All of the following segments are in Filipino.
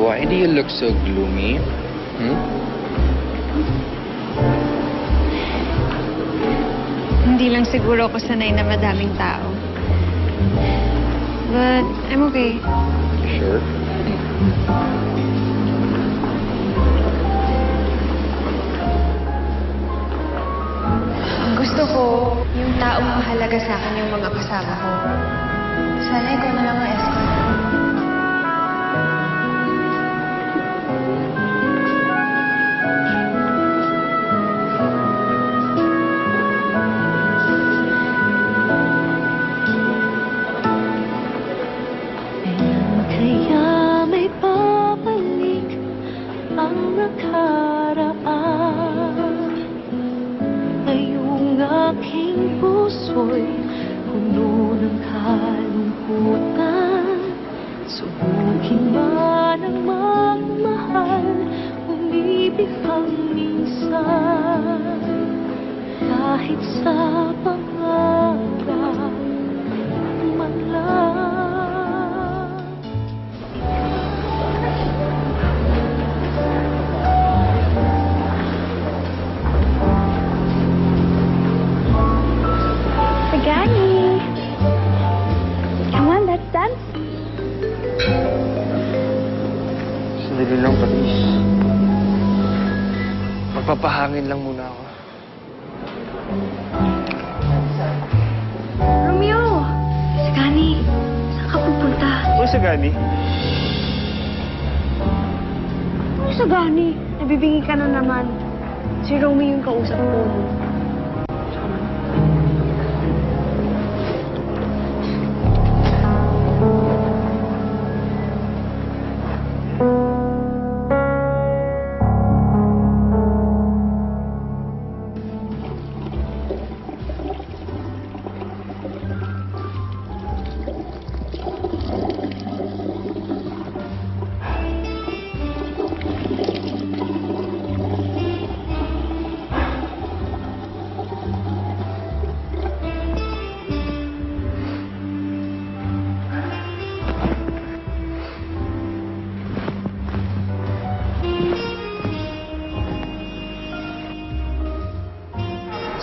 why do you look so gloomy? Hindi lang siguro ako sanay na madaming tao. But I'm okay. Sure. Ang gusto ko, yung taong mahalaga sa akin yung mga kasama ko. Sana ikaw na lang ang escort. Kaya may babalik ang nakaraan. Ngayong aking puso'y puno ng kalungkutan. Subukin man ang magmahal, umibig pang minsan. Kahit sa pangarap man lang. Sagani! Come on, let's dance. Sandali lang, Patis. Magpapahangin lang muna ako. Romeo! Sagani, saan ka pupunta? Ano Sagani? Ano Sagani? Nabibingi ka na naman. Si Romeo yung kausap ko.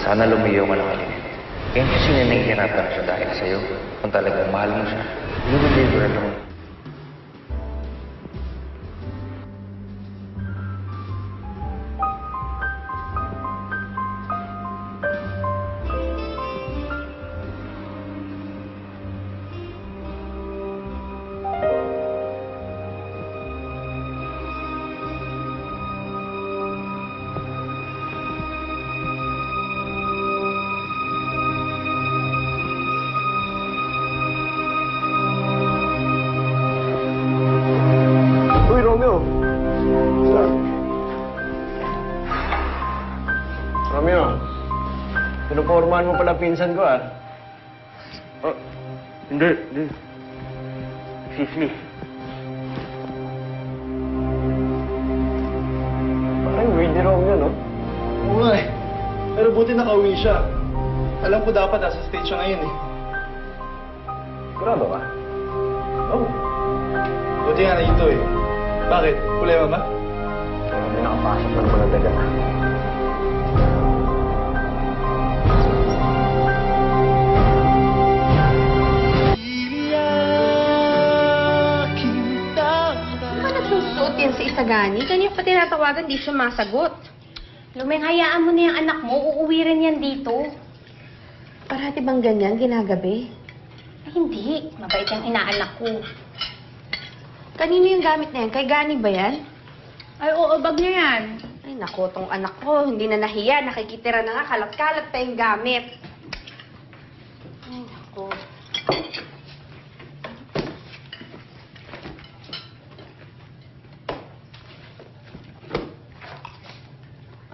Sana lumiyaw ka ng halin. Kaya kasi nanahihirapan siya dahil sa'yo. Kung talagang mahal mo siya, lumiliburan mo. Uy, Romeo! Sir? Romeo, pinupormahan mo pala pinsan ko, ah. Oh, hindi. Excuse me. Parang weird ni Romeo, no? Oo nga eh. Pero buti nakauwi siya. Alam ko dapat nasa stage siya ngayon eh. Sigurado ka? Oo. Buti nga na ito eh. Bakit? Problema ba? May nakapasok na naman ang daga. Ano ka nagsusuot yan sa Isagani? Kanina pa tinatawagan, di sumasagot. Lumeng, hayaan mo na yung anak mo. Uuwi rin yan dito. Parati bang ganyan, ginagabi? Ay, hindi. Mabait yung inaanak ko. Kanino yung gamit na yan? Kay Gani ba yan? Ay, oo, bag niya yan. Ay, naku, tong anak ko. Hindi na nahiya. Nakikitira na nga. Kalat-kalat pa yung gamit. Ay, naku.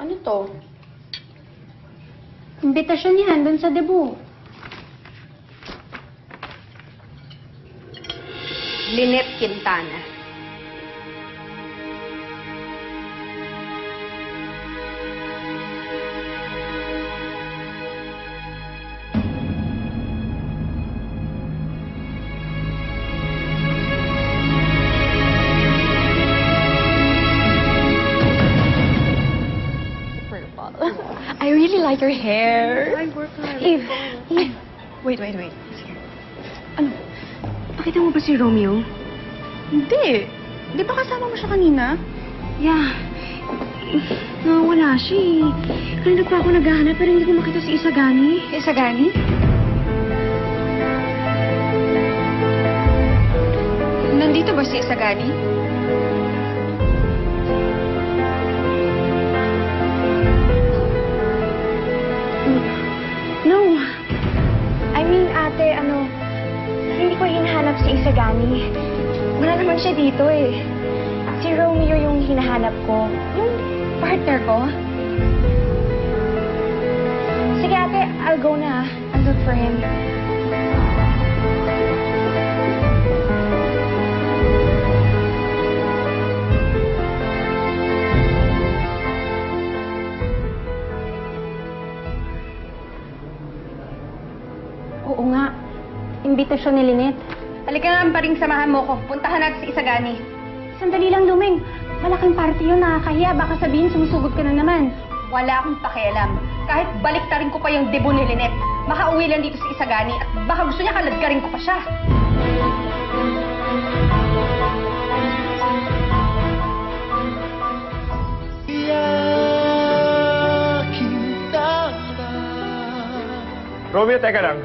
Ano to? Imbitasyon yan, dun sa debut. Lynette Quintana. like your hair. Eve, Wait. Sige. ano? Pakita mo ba si Romeo? Hindi. Di ba kasama mo siya kanina? Yeah. Nawawala siya eh. Kanina pa ako naghahanap pero hindi ko makita si Isagani. Isagani? Nandito ba si Isagani? No. I mean, ate, hindi ko hinahanap si Isagani. Wala naman siya dito eh. Si Romeo yung hinahanap ko. Yung partner ko. Sige ate, I'll go na. I'll look for him. Oo nga. Imbitasyon ni Lynette. Halika nga, paring samahan mo ko. Puntahan natin si Isagani. Sandali lang, Lumeng. Malaking party yun, nakakahiya. Baka sabihin sumusugod ka na naman. Wala akong pakialam. Kahit baliktarin ko pa yung debo ni Lynette, makauwi lang dito si Isagani at baka gusto niya kaladkarin ko pa siya. Romeo, teka lang.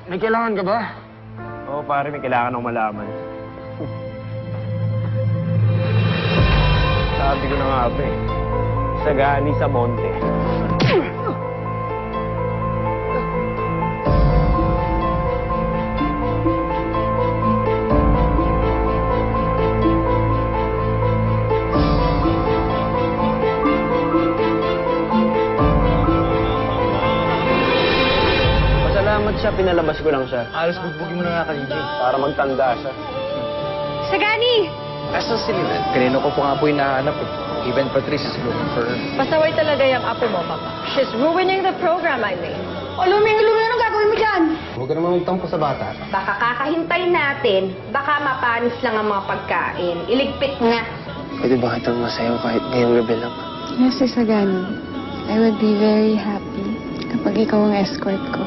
May kailangan ka ba? Oo, pare, may kailangan akong malaman. Sabi ko na nga ba eh. Sagani sa monte. Pasalamat siya, pinalabas ko lang siya. Alas bugbugin mo na nga kanina eh. Para magtanda siya. Isagani! Asan si Lynette? Kanino ko pa nga po hinahanap eh. Even Patrice is looking for her. Pasaway talaga yung apo mo, Papa. She's ruining the program I made. O, Lumeng, anong gagawin mo dyan? Huwag ka naman magtampo sa bata. Baka kakahintay natin. Baka mapanis lang ang mga pagkain. Iligpit nga. Pwede ba kitang masayaw kahit ngayong gabi lang? Yes, Isagani. I would be very happy kapag ikaw ang escort ko.